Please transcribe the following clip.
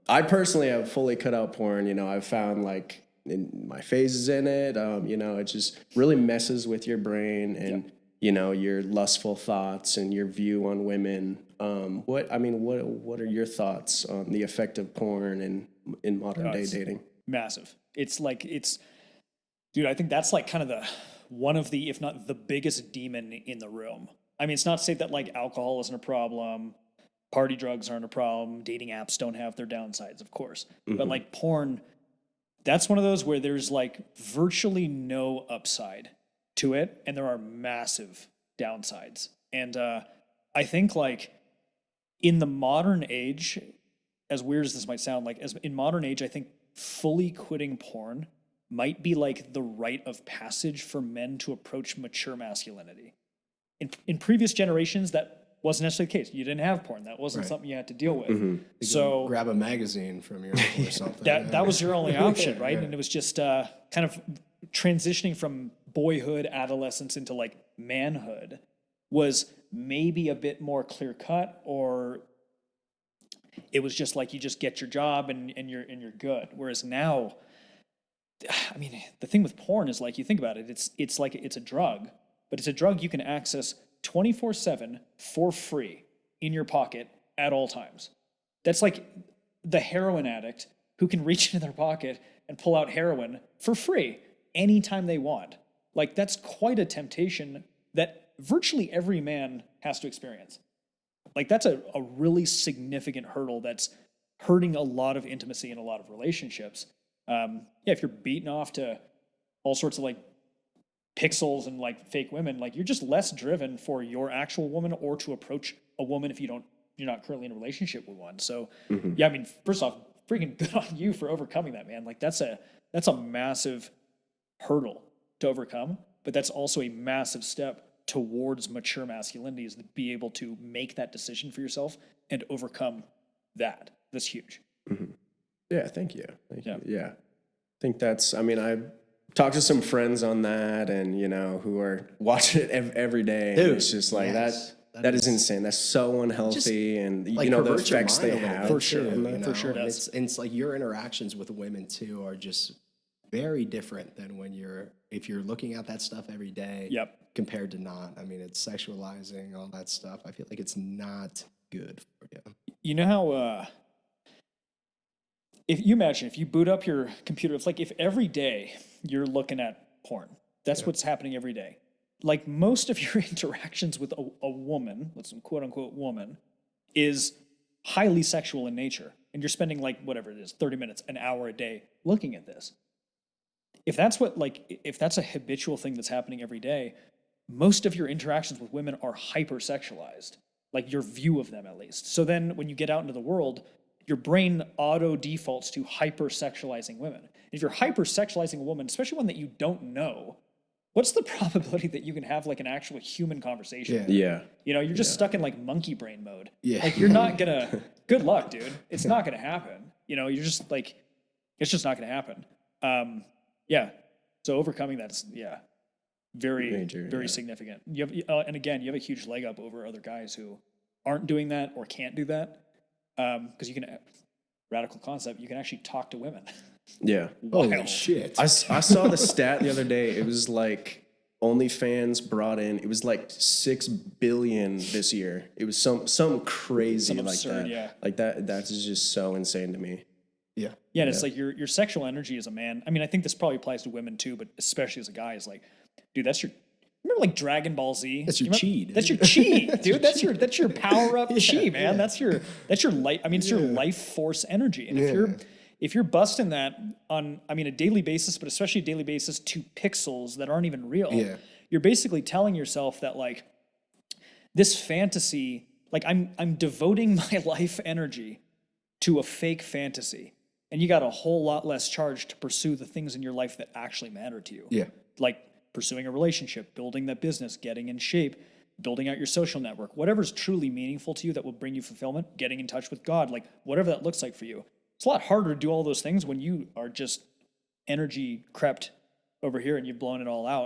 I personally have fully cut out porn. You know, I've found like my face is in it. You know, it just really messes with your brain and you know your lustful thoughts and your view on women. What are your thoughts on the effect of porn in modern day dating? Massive. Dude, I think that's like kind of one of the, if not the biggest demon in the room. I mean, it's not to say that like alcohol isn't a problem, party drugs aren't a problem, dating apps don't have their downsides, of course. But like porn, that's one of those where there's like virtually no upside to it, and there are massive downsides. And I think like in the modern age, as weird as this might sound, like in modern age, I think fully quitting porn might be like the rite of passage for men to approach mature masculinity. In previous generations, that wasn't necessarily the case. You didn't have porn. That wasn't something you had to deal with. So grab a magazine from your uncle or something. that was your only option, right? And it was just kind of transitioning from boyhood, adolescence into like manhood was maybe a bit more clear cut, or it was just like you just get your job and you're good. Whereas now, I mean, the thing with porn is like you think about it, it's like it's a drug, but it's a drug you can access 24/7 for free in your pocket at all times. That's like the heroin addict who can reach into their pocket and pull out heroin for free anytime they want. Like that's quite a temptation that virtually every man has to experience. Like that's a really significant hurdle that's hurting a lot of intimacy in a lot of relationships. If you're beaten off to all sorts of like pixels and like fake women, like you're just less driven for your actual woman or to approach a woman if you're not currently in a relationship with one. So I mean, first off, freaking good on you for overcoming that, man. Like that's a massive hurdle to overcome, but that's also a massive step towards mature masculinity, is to be able to make that decision for yourself and overcome that. That's huge. Yeah, thank you. Yeah. I think that's, I mean, I talked to some friends on that and, you know, who are watching it every day. Dude, and it's just like that is insane. That's so unhealthy and, like, you know, the perverts your effects mind they a little have. bit For sure. too, you For know? sure And does. it's like your interactions with women too are just very different than if you're looking at that stuff every day compared to not. I mean, it's sexualizing, all that stuff. I feel like it's not good for you. You know how if you imagine if you boot up your computer, it's like if every day you're looking at porn, that's what's happening every day. Like most of your interactions with a woman, let's quote unquote woman, is highly sexual in nature. And you're spending like whatever it is, 30 minutes, an hour a day looking at this. If that's a habitual thing that's happening every day, most of your interactions with women are hyper-sexualized, like your view of them at least. So then when you get out into the world, your brain auto-defaults to hyper-sexualizing women. And if you're hyper-sexualizing a woman, especially one that you don't know, what's the probability that you can have like an actual human conversation? Yeah. You know, you're just stuck in like monkey brain mode. Yeah. Like you're not gonna, good luck, dude. It's not gonna happen. You know, you're just like, it's just not gonna happen. So overcoming that's, very, Major, very significant. You have, and again, you have a huge leg up over other guys who aren't doing that or can't do that. Because you can, radical concept, you can actually talk to women. Yeah. Holy shit. I saw the stat the other day. It was like OnlyFans brought in, it was like 6 billion this year. It was some crazy Some like absurd, that. Like that's just so insane to me. Yeah. Yeah, and it's like your sexual energy as a man. I mean, I think this probably applies to women too, but especially as a guy, is like, dude, that's your. Remember like Dragon Ball Z? That's your chi. That's your chi, dude. That's your power up chi, man. That's your life. I mean, it's your life force energy. And if you're busting that on, I mean, a daily basis, but especially a daily basis to pixels that aren't even real, you're basically telling yourself that like this fantasy, like I'm devoting my life energy to a fake fantasy. And you got a whole lot less charge to pursue the things in your life that actually matter to you. Yeah. Like pursuing a relationship, building that business, getting in shape, building out your social network, whatever's truly meaningful to you that will bring you fulfillment, getting in touch with God, like whatever that looks like for you. It's a lot harder to do all those things when you are just energy crept over here and you've blown it all out.